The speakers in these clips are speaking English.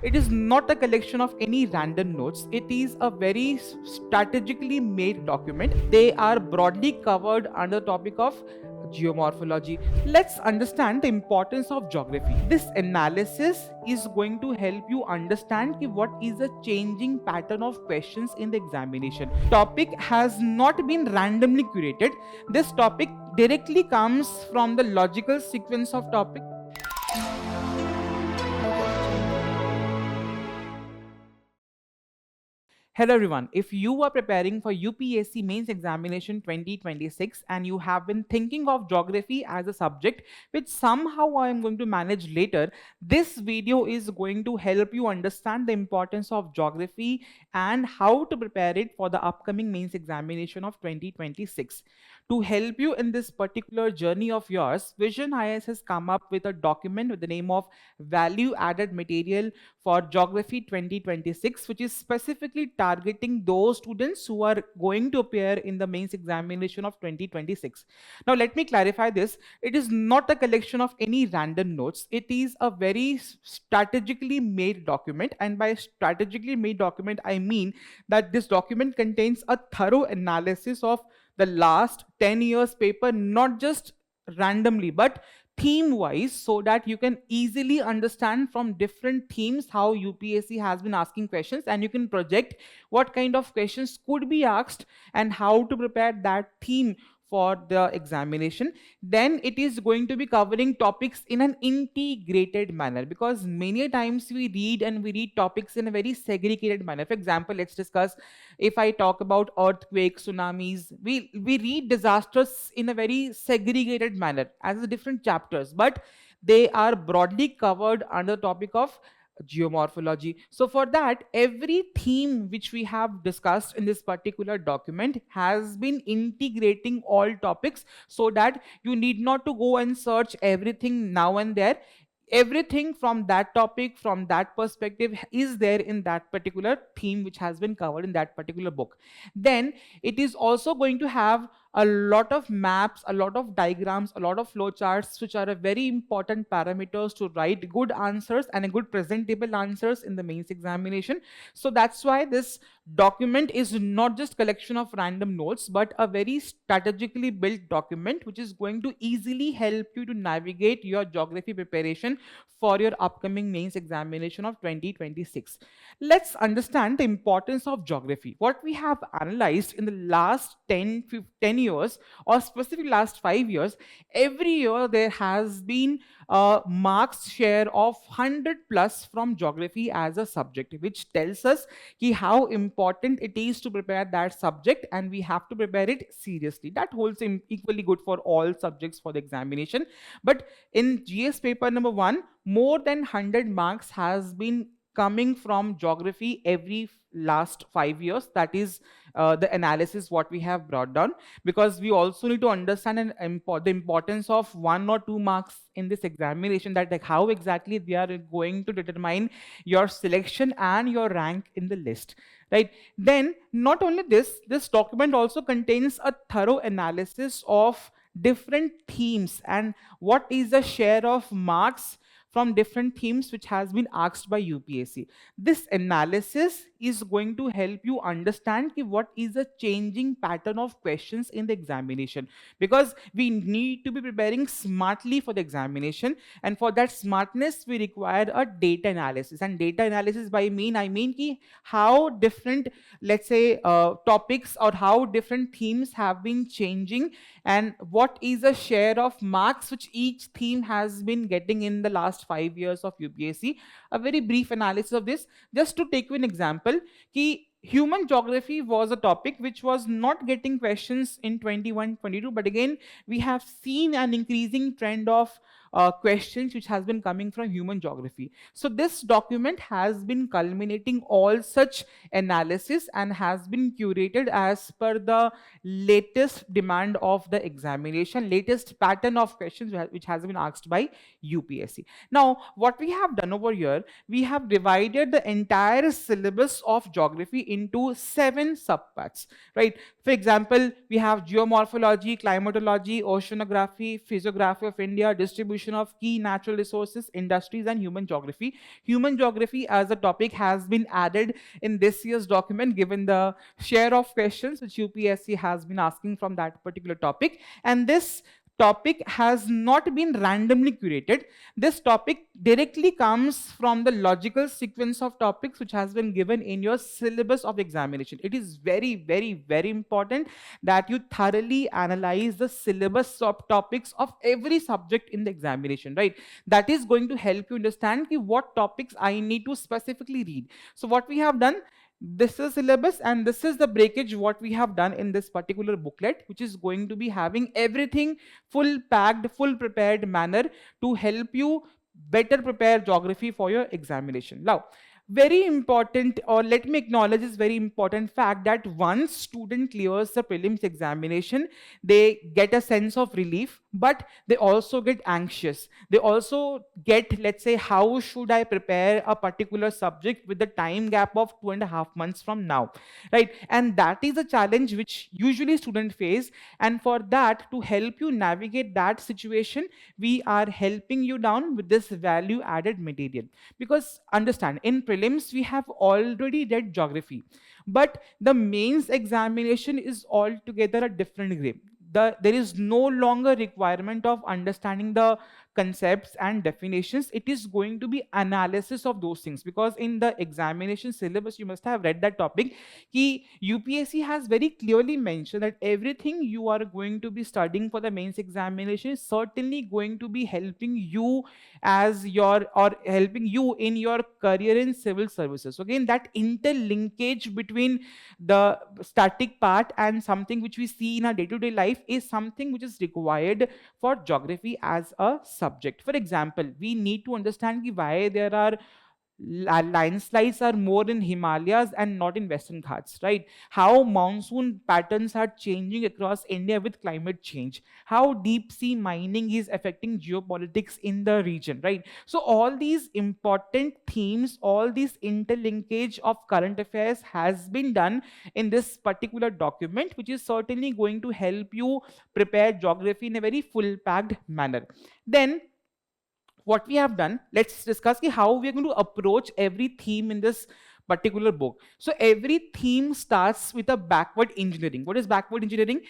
It is not a collection of any random notes. It is a very strategically made document. They are broadly covered under the topic of geomorphology. Let's understand the importance of geography. This analysis is going to help you understand what is the changing pattern of questions in the examination. Topic has not been randomly curated. This topic directly comes from the logical sequence of topic. Hello everyone. If you are preparing for UPSC Mains Examination 2026 and you have been thinking of geography as a subject which somehow I am going to manage later, this video is going to help you understand the importance of geography and how to prepare it for the upcoming Mains Examination of 2026. To help you in this particular journey of yours, Vision IAS has come up with a document with the name of Value Added Material for Geography 2026, which is specifically targeting those students who are going to appear in the mains examination of 2026. Now, let me clarify this. It is not a collection of any random notes. It is a very strategically made document. And by strategically made document, I mean that this document contains a thorough analysis of the last 10 years paper, not just randomly, but theme wise, so that you can easily understand from different themes how UPSC has been asking questions, and you can project what kind of questions could be asked and how to prepare that theme for the examination. Then it is going to be covering topics in an integrated manner, because many times we read topics in a very segregated manner. For example, let's discuss, if I talk about earthquakes, tsunamis, we read disasters in a very segregated manner as the different chapters, but they are broadly covered under the topic of geomorphology. So for that, every theme which we have discussed in this particular document has been integrating all topics, so that you need not to go and search everything now and there. Everything from that topic, from that perspective, is there in that particular theme which has been covered in that particular book. Then it is also going to have a lot of maps, a lot of diagrams, a lot of flowcharts, which are a very important parameters to write good answers and a good presentable answers in the mains examination. So that's why this document is not just collection of random notes, but a very strategically built document which is going to easily help you to navigate your geography preparation for your upcoming mains examination of 2026. Let's understand the importance of geography. What we have analyzed in the last 10 years, or specifically last 5 years, every year there has been a marks share of 100 plus from geography as a subject, which tells us how important it is to prepare that subject, and we have to prepare it seriously. That holds equally good for all subjects for the examination. But in GS paper number 1, more than 100 marks has been coming from geography every last 5 years. That is the analysis what we have brought down, because we also need to understand the importance of 1 or 2 marks in this examination, that like how exactly they are going to determine your selection and your rank in the list, right? Then not only this document also contains a thorough analysis of different themes and what is the share of marks from different themes which has been asked by UPSC. This analysis is going to help you understand what is the changing pattern of questions in the examination, because we need to be preparing smartly for the examination, and for that smartness we require a data analysis. And data analysis by I mean how different, let's say, topics or how different themes have been changing, and what is the share of marks which each theme has been getting in the last 5 years of UPSC. A very brief analysis of this, just to take you an example, ki human geography was a topic which was not getting questions in 21-22, but again we have seen an increasing trend of questions which has been coming from human geography. So this document has been culminating all such analysis and has been curated as per the latest demand of the examination, latest pattern of questions which has been asked by UPSC. Now what we have done over here, we have divided the entire syllabus of geography into 7 subparts, right? For example, we have geomorphology, climatology, oceanography, physiography of India, distribution classification of key natural resources, industries, and human geography. Human geography as a topic has been added in this year's document given the share of questions which UPSC has been asking from that particular topic. And this topic has not been randomly curated. This topic directly comes from the logical sequence of topics which has been given in your syllabus of examination. It is very, very, very important that you thoroughly analyze the syllabus of topics of every subject in the examination, right? That is going to help you understand what topics I need to specifically read. So what we have done, this is syllabus and this is the breakage what we have done in this particular booklet, which is going to be having everything full packed, full prepared manner to help you better prepare geography for your examination. Now, very important, or let me acknowledge this very important fact, that once student clears the prelims examination, they get a sense of relief, but they also get anxious. They also get, let's say, how should I prepare a particular subject with the time gap of 2.5 months from now, right? And that is a challenge which usually students face. And for that, to help you navigate that situation, we are helping you down with this value added material. Because understand, in prelims, we have already read geography, but the mains examination is altogether a different game. There is no longer requirement of understanding the concepts and definitions. It is going to be analysis of those things, because in the examination syllabus, you must have read that topic. UPSC has very clearly mentioned that everything you are going to be studying for the mains examination is certainly going to be helping you helping you in your career in civil services. Again, that interlinkage between the static part and something which we see in our day-to-day life is something which is required for geography as a subject. For example, we need to understand why there are landslides are more in Himalayas and not in Western Ghats, right? How monsoon patterns are changing across India with climate change. How deep sea mining is affecting geopolitics in the region, right? So all these important themes, all these interlinkage of current affairs has been done in this particular document, which is certainly going to help you prepare geography in a very full-packed manner. Then what we have done, let's discuss how we are going to approach every theme in this particular book. So every theme starts with a backward engineering. What is backward engineering?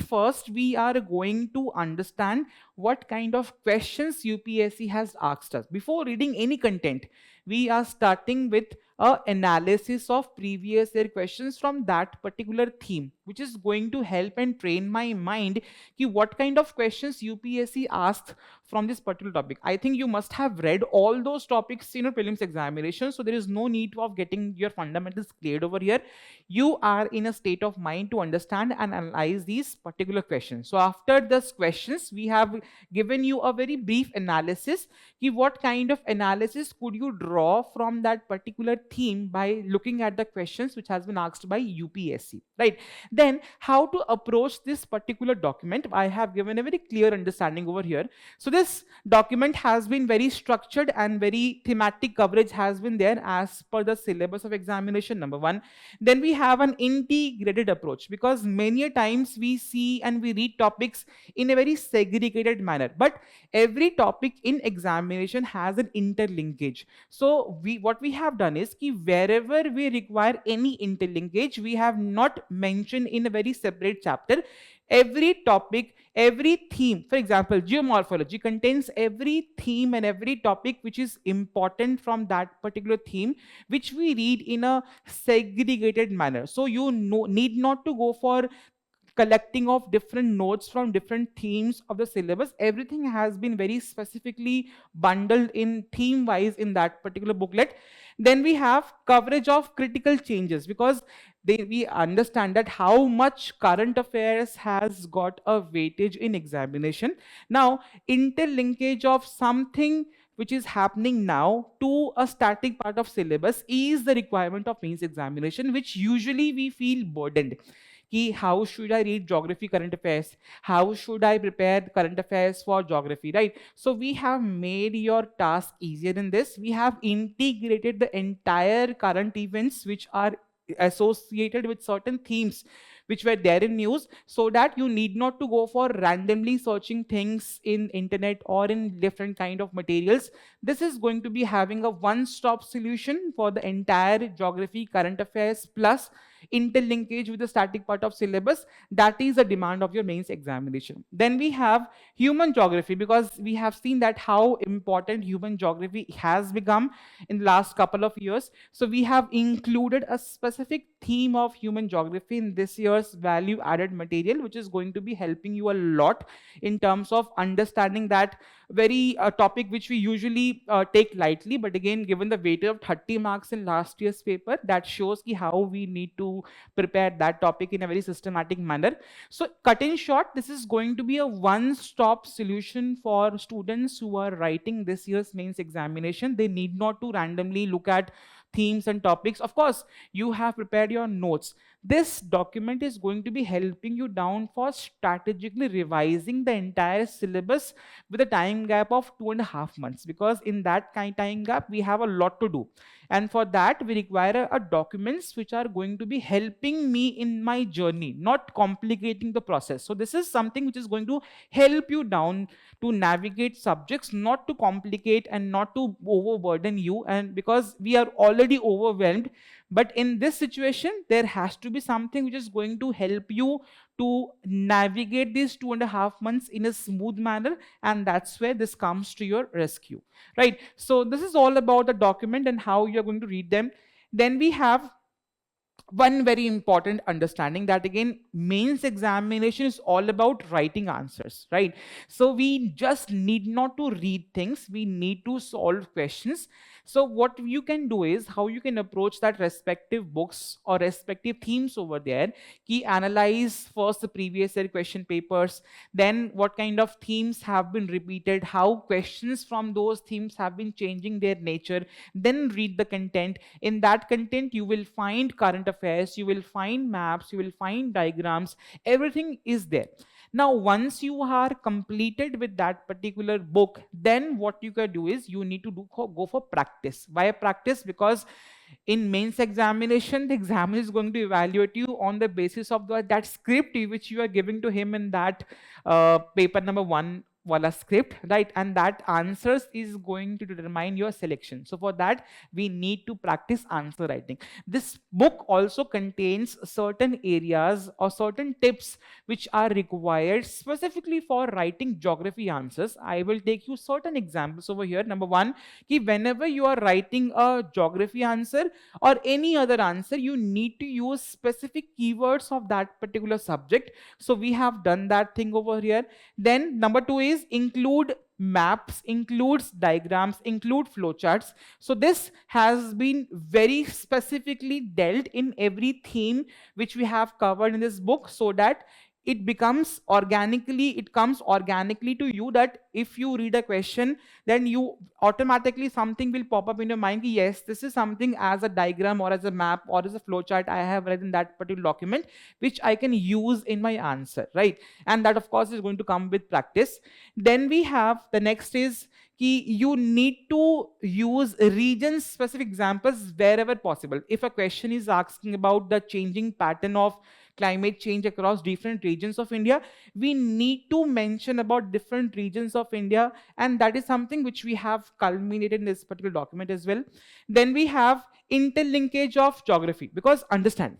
First we are going to understand what kind of questions UPSC has asked us. Before reading any content, we are starting with a analysis of previous year questions from that particular theme, which is going to help and train my mind what kind of questions UPSC asked from this particular topic. I think you must have read all those topics in your prelims examination, so there is no need of getting your fundamentals cleared over here. You are in a state of mind to understand and analyze these particular questions. So after these questions, we have given you a very brief analysis. What kind of analysis could you draw from that particular theme by looking at the questions which has been asked by UPSC, right? Then how to approach this particular document, I have given a very clear understanding over here. So this document has been very structured and very thematic coverage has been there as per the syllabus of examination, number one. Then we have an integrated approach, because many times we see and we read topics in a very segregated manner, but every topic in examination has an interlinkage. So what we have done is wherever we require any interlinkage, we have not mentioned in a very separate chapter. Every topic, every theme, for example, geomorphology contains every theme and every topic which is important from that particular theme, which we read in a segregated manner. So you need not to go for collecting of different notes from different themes of the syllabus. Everything has been very specifically bundled in theme wise in that particular booklet. Then we have coverage of critical changes, because we understand that how much current affairs has got a weightage in examination. Now, interlinkage of something which is happening now to a static part of syllabus is the requirement of mains examination, which usually we feel burdened. How should I read geography current affairs? How should I prepare current affairs for geography, right? So we have made your task easier in this. We have integrated the entire current events which are associated with certain themes which were there in news, so that you need not to go for randomly searching things in internet or in different kind of materials. This is going to be having a one-stop solution for the entire geography, current affairs, plus interlinkage with the static part of syllabus. That is the demand of your mains examination. Then we have human geography, because we have seen that how important human geography has become in the last couple of years. So we have included a specific theme of human geography in this year's value added material, which is going to be helping you a lot in terms of understanding that very topic which we usually take lightly. But again, given the weightage of 30 marks in last year's paper, that shows how we need to prepare that topic in a very systematic manner. So cut in short, this is going to be a one-stop solution for students who are writing this year's mains examination. They need not to randomly look at themes and topics. Of course, you have prepared your notes. This document is going to be helping you down for strategically revising the entire syllabus with a time gap of 2.5 months, because in that kind time gap we have a lot to do, and for that we require a documents which are going to be helping me in my journey, not complicating the process. So this is something which is going to help you down to navigate subjects, not to complicate and not to overburden you, and because we are already overwhelmed. But in this situation, there has to be something which is going to help you to navigate these 2.5 months in a smooth manner, and that's where this comes to your rescue, right? So this is all about the document and how you're going to read them. Then we have one very important understanding, that again, mains examination is all about writing answers, right? So we just need not to read things, we need to solve questions. So what you can do is, how you can approach that respective books or respective themes over there, analyze first the previous year question papers, then what kind of themes have been repeated, how questions from those themes have been changing their nature, then read the content. In that content you will find current affairs, you will find maps, you will find diagrams, everything is there. Now once you are completed with that particular book, then what you can do is, you need to go for practice. Why practice? Because in mains examination, the examiner is going to evaluate you on the basis of that script which you are giving to him in that paper number 1 wala script, right? And that answers is going to determine your selection. So for that, we need to practice answer writing. This book also contains certain areas or certain tips which are required specifically for writing geography answers. I will take you certain examples over here. Number one, whenever you are writing a geography answer or any other answer, you need to use specific keywords of that particular subject. So we have done that thing over here. Then number two is include maps, includes diagrams, include flowcharts. So this has been very specifically dealt in every theme which we have covered in this book, so that it becomes organically, it comes organically to you, that if you read a question, then you automatically something will pop up in your mind, yes, this is something as a diagram or as a map or as a flowchart I have read in that particular document, which I can use in my answer, right? And that of course is going to come with practice. Then we have the next is you need to use region specific examples wherever possible. If a question is asking about the changing pattern of climate change across different regions of India, we need to mention about different regions of India, and that is something which we have culminated in this particular document as well. Then we have interlinkage of geography, because understand,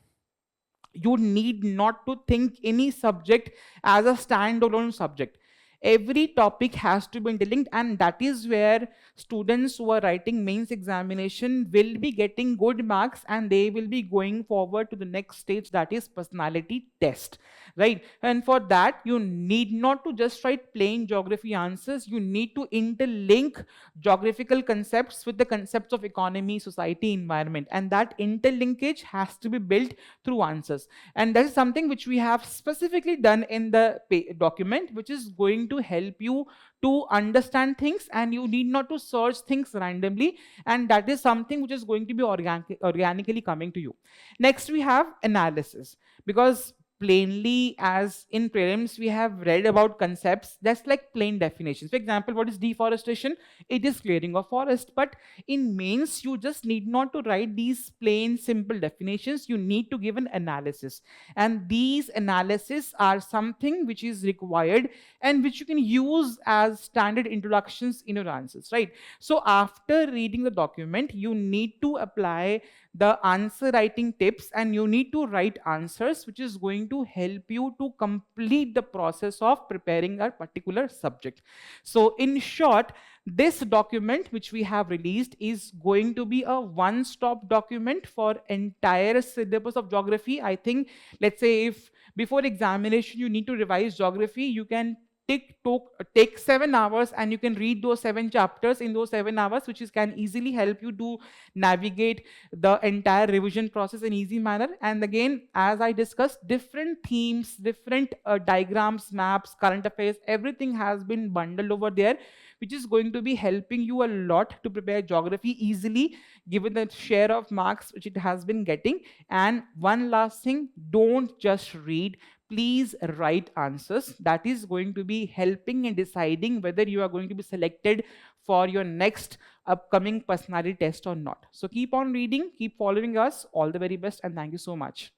you need not to think any subject as a standalone subject. Every topic has to be interlinked, and that is where students who are writing mains examination will be getting good marks, and they will be going forward to the next stage, that is personality test, right? And for that, you need not to just write plain geography answers, you need to interlink geographical concepts with the concepts of economy, society, environment, and that interlinkage has to be built through answers. And that is something which we have specifically done in the document, which is going to help you to understand things, and you need not to search things randomly, and that is something which is going to be organically coming to you. Next we have analysis, because plainly as in prelims we have read about concepts, that's like plain definitions. For example, what is deforestation? It is clearing of forest. But in mains, you just need not to write these plain simple definitions, you need to give an analysis, and these analysis are something which is required and which you can use as standard introductions in your answers, right? So after reading the document, you need to apply the answer writing tips, and you need to write answers which is going to help you to complete the process of preparing a particular subject. So in short, this document which we have released is going to be a one-stop document for entire syllabus of geography. I think, let's say if before examination you need to revise geography, you can take 7 hours and you can read those 7 chapters in those 7 hours, which is can easily help you to navigate the entire revision process in easy manner. And again, as I discussed, different themes, different diagrams, maps, current affairs, everything has been bundled over there, which is going to be helping you a lot to prepare geography easily given the share of marks which it has been getting. And one last thing, don't just read, please write answers. That is going to be helping in deciding whether you are going to be selected for your next upcoming personality test or not. So keep on reading, keep following us. All the very best, and thank you so much.